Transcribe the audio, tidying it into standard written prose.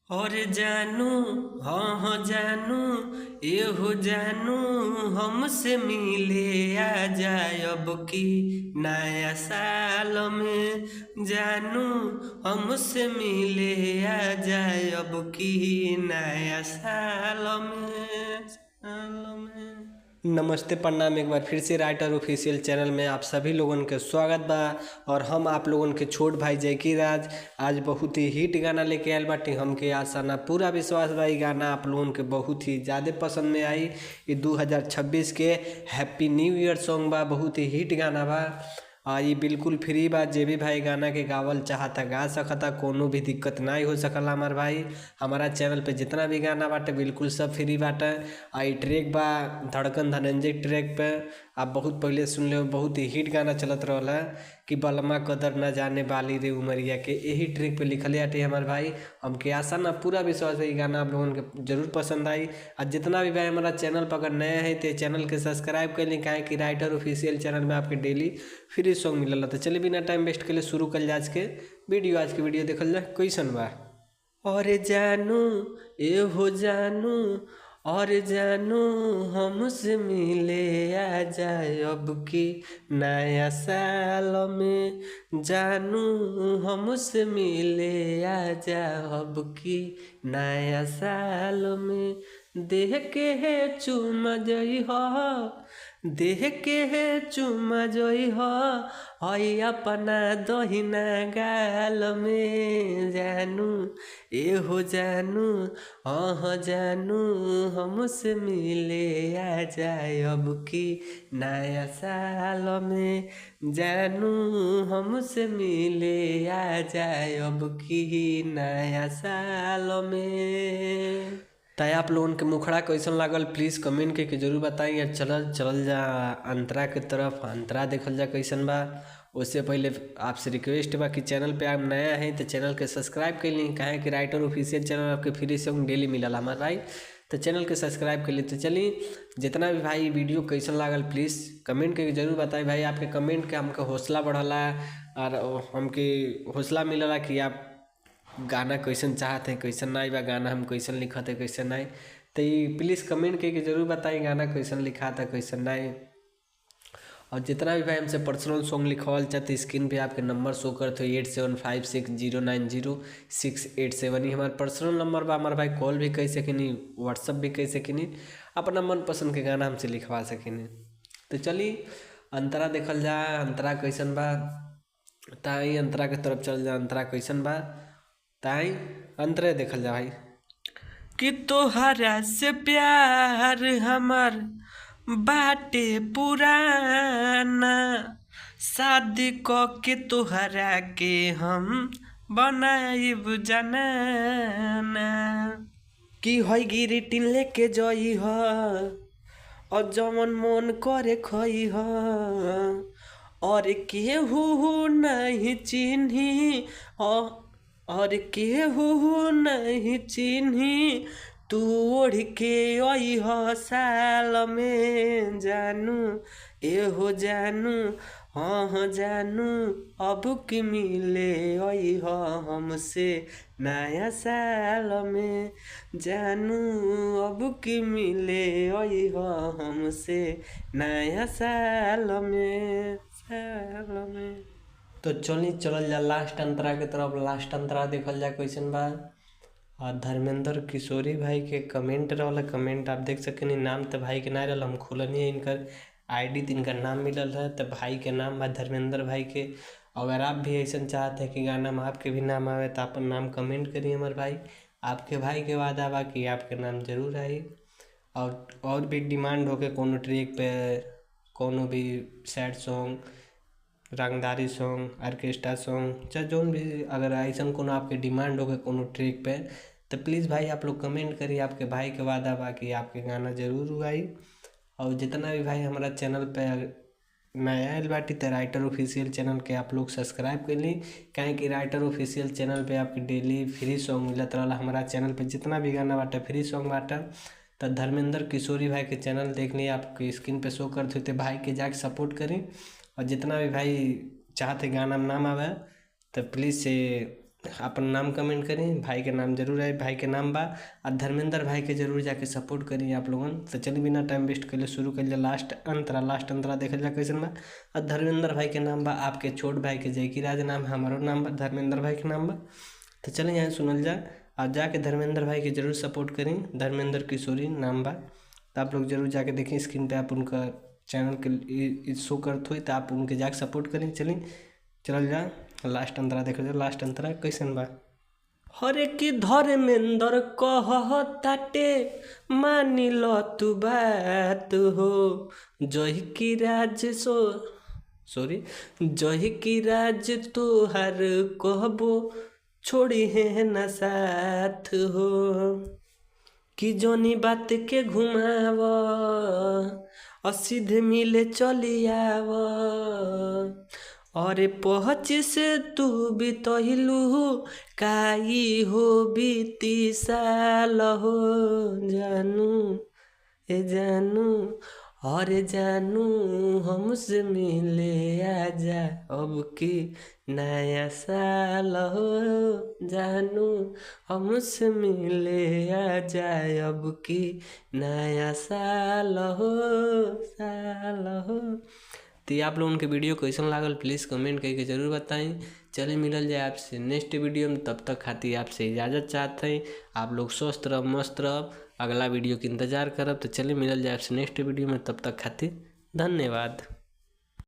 और जानू, हाँ हाँ जानू, ये हो जानू, हमसे मिले आ जाए अब की नया साल में। जानू, हमसे मिले आ जाए अब की नया साल में। नमस्ते, प्रणाम। एक बार फिर से राइटर ऑफिशियल चैनल में आप सभी लोगन के स्वागत बा। और हम आप लोगन के छोट भाई जैकी राज आज बहुत ही हिट गाना लेके आयल बाटी। हमके आशा ना पूरा विश्वास बा, गाना आप लोगन के बहुत ही ज़्यादा पसंद में आई। ये 2026 के हैप्पी न्यू ईयर सॉन्ग बा, बहुत ही हिट गाना बा। ये बिल्कुल फ्री बा, जे भी भाई गाना के गावल चाहता गा सकता, कोनो भी दिक्कत नहीं हो सकला। हमार भाई हमारा चैनल पे जितना भी गाना बाटे बिल्कुल सब फ्री बाटे। आई ट्रैक बा धड़कन धनंजय ट्रैक पे, आप बहुत पहले सुन ले, बहुत ही हिट गाना चलत रहला कि बलमा कदर न जाने बाली रे उमरिया के, यही ट्रैक पे लिखले आटे हमार भाई। हमके आशा ना पूरा विश्वास है गाना आप लोगों के जरूर पसंद आई। और जितना भी भाई हमारा चैनल पर अगर नया है तो चैनल के सब्सक्राइब कर लें, काहे कि राइटर ऑफिशियल चैनल में आपके डेली फ्री सॉन्ग मिलल। तो चलिए बिना टाइम वेस्ट के लिए शुरू कर जाए आज के वीडियो। आज के वीडियो देखल जाए कैसन बा। और जानू, ए हो जानू, और जानू, हमसे मिले आ जाए अब की नया साल में। जानू, हमसे मिले आ जाए अब की नया साल में। देह के है चुमा जई हो, देह के है चुमा जई हो, हई अपना दहिना गाल में। जानू, ए हो जानू, हाँ जानू, हमसे मिले आ जाए अब की नया साल में। जानू, हमसे मिले आ जाए अब की नया साल में। ताई आप लोगन के मुखड़ा कैसन लागल प्लीज़ कमेंट करके जरूर बताइए। चलल जा अंतरा के तरफ, अंतरा देखल जा कैसन बा। उससे पहले आपसे रिक्वेस्ट बा कि चैनल पे आप नया हैं तो चैनल के सब्सक्राइब कर ली, काहे कि राइटर ऑफिशियल चैनल आपके फ्री सॉन्ग डेली मिलल हमारे भाई। तो चैनल के सब्सक्राइब कर ली। तो चलिए, जितना भी भाई वीडियो कैसन लागल प्लीज़ कमेंट करके जरूर बताएं भाई। आपके कमेंट के हमके हौसला बढ़ला और हमके हौसला मिलला कि आप गाना कैसन चाहते हैं, कैसन नहीं बा गाना, हम कैसन लिखते कैसन नहीं। तो ये प्लीज़ कमेंट करके जरूर बताएं गाना कैसन लिखा था कैसन नहीं। और जितना भी भाई हमसे पर्सनल सॉन्ग लिखवाल चाहते स्क्रीन पे आपके नंबर शो करते हो 8756090687। ही हमारा पर्सनल नंबर बा। हमारे भाई कॉल भी कर सकेनी, व्हाट्सअप भी कर सकेनी, अपना मनपसंद के गाना हमसे लिखवा सकेनी। तो चलिए अंतरा देखल जा, अंतरा कैसन बा। ताई अंतरा के तरफ चल जा, अंतरा कैसन बा ताई अंतरे देखल जा भाई। कि तोहरा से प्यार हमार बाटे पुराना, शादी क के तोहरा के हम बनाइब जनाना। कि हई गिरिटिन लेके जई ह, और जमन मन करे खई ह, और केहू नहीं चिन्ही, और केहू नहीं चिन्ही, तू ओढ़ के आई ह साल में। जानू, ए हो जानू, हाँ जानू, अब की मिले आई ह हमसे नया साल में। जानू, अब की मिले आई ह हमसे नया साल में। तो चलल जा लास्ट अंतरा के तरफ। लास्ट अंतरा देखल जा कैसन बा। और धर्मेंद्र किशोरी भाई के कमेंट रहल, कमेंट आप देख सकेनी। नाम तो भाई के ना रहल, हम खोलनी इनकर आईडी तो इनका नाम मिलल है, तो भाई के नाम बा धर्मेंद्र भाई के। अगर आप भी ऐसा चाहते हैं कि गाना में आपके भी नाम आवे तो अपन नाम कमेंट करिए हमारे भाई। आपके भाई के वादा बा कि आपके नाम जरूर आई। और भी डिमांड हो के कोनो ट्रैक पे, कोनो भी सैड सॉन्ग, रंगदारी सॉन्ग, ऑर्केस्ट्रा सॉन्ग, चाहे जो भी अगर ऐसा कोनो आपके डिमांड हो गए कोनो ट्रैक पे, तो प्लीज़ भाई आप लोग कमेंट करिए। आपके भाई के वादा बा कि आपके गाना जरूर आई। और जितना भी भाई हमारा चैनल पे नया आयल बाटी तो राइटर ऑफिशियल चैनल के आप लोग सब्सक्राइब कर ली, काहे कि राइटर ऑफिशियल चैनल पे आपके डेली फ्री सॉन्ग मिलत रहा। हमारा चैनल पे जितना भी गाना बाटा फ्री सॉन्ग बाटा। तो धर्मेंद्र किशोरी भाई के चैनल देखने आपके स्क्रीन पे शो करते थे, भाई के जाके सपोर्ट करें। और जितना भी भाई चाहते गाना में नाम आवे तो प्लीज़ से अपन नाम कमेंट करें, भाई के नाम जरूर आए, भाई के नाम बा। और धर्मेंद्र भाई के जरूर जाके सपोर्ट करिए आप लोगन। तो चलिए बिना टाइम वेस्ट कर शुरू कर लास्ट अंतरा देखल जा कैसन बा। और धर्मेंद्र भाई के नाम बा, आपके छोट भाई के जयकी राज नाम, हमारो नाम बा, धर्मेंद्र भाई के नाम बा। तो चलिए यहाँ सुनल जा और जाके धर्मेंद्र भाई के जरूर सपोर्ट करें। धर्मेंद्र किशोरी नाम बा। तो आप लोग जरूर जाके देखें, स्क्रीन पे आप उनका चैनल के शो करते हो, तो आप उनके जाके सपोर्ट करें। चलिए चल जा लास्ट अंतरा देखो जा। लास्ट अंतरा कैसन बा। हरे की धर्मेंद्र कहताटे मानी लो तू बात हो, जय की राज जय की राज तोहार कहबो छोड़ी है न साथ हो। कि जोनी बात के घुमाव असीधे मिले चली आव, अरे पहुँचिस तू बितहिलू काई हो बीती साल हो। जानू ए जानू अरे जानू हमसे मिले आजा अब की नया साल हो। जानू हमसे मिले आजा अब की नया साल हो। तो आप लोगों के वीडियो कैसन लागल प्लीज़ कमेंट करके ज़रूर बताएं। चलिए मिलल जाए आपसे नेक्स्ट वीडियो में, तब तक खातिर आपसे इजाज़त चाहते हैं। आप लोग स्वस्थ रह मस्त रह, अगला वीडियो के इंतज़ार करब। तो चलिए मिलल जाए आपसे नेक्स्ट वीडियो में, तब तक खातिर धन्यवाद।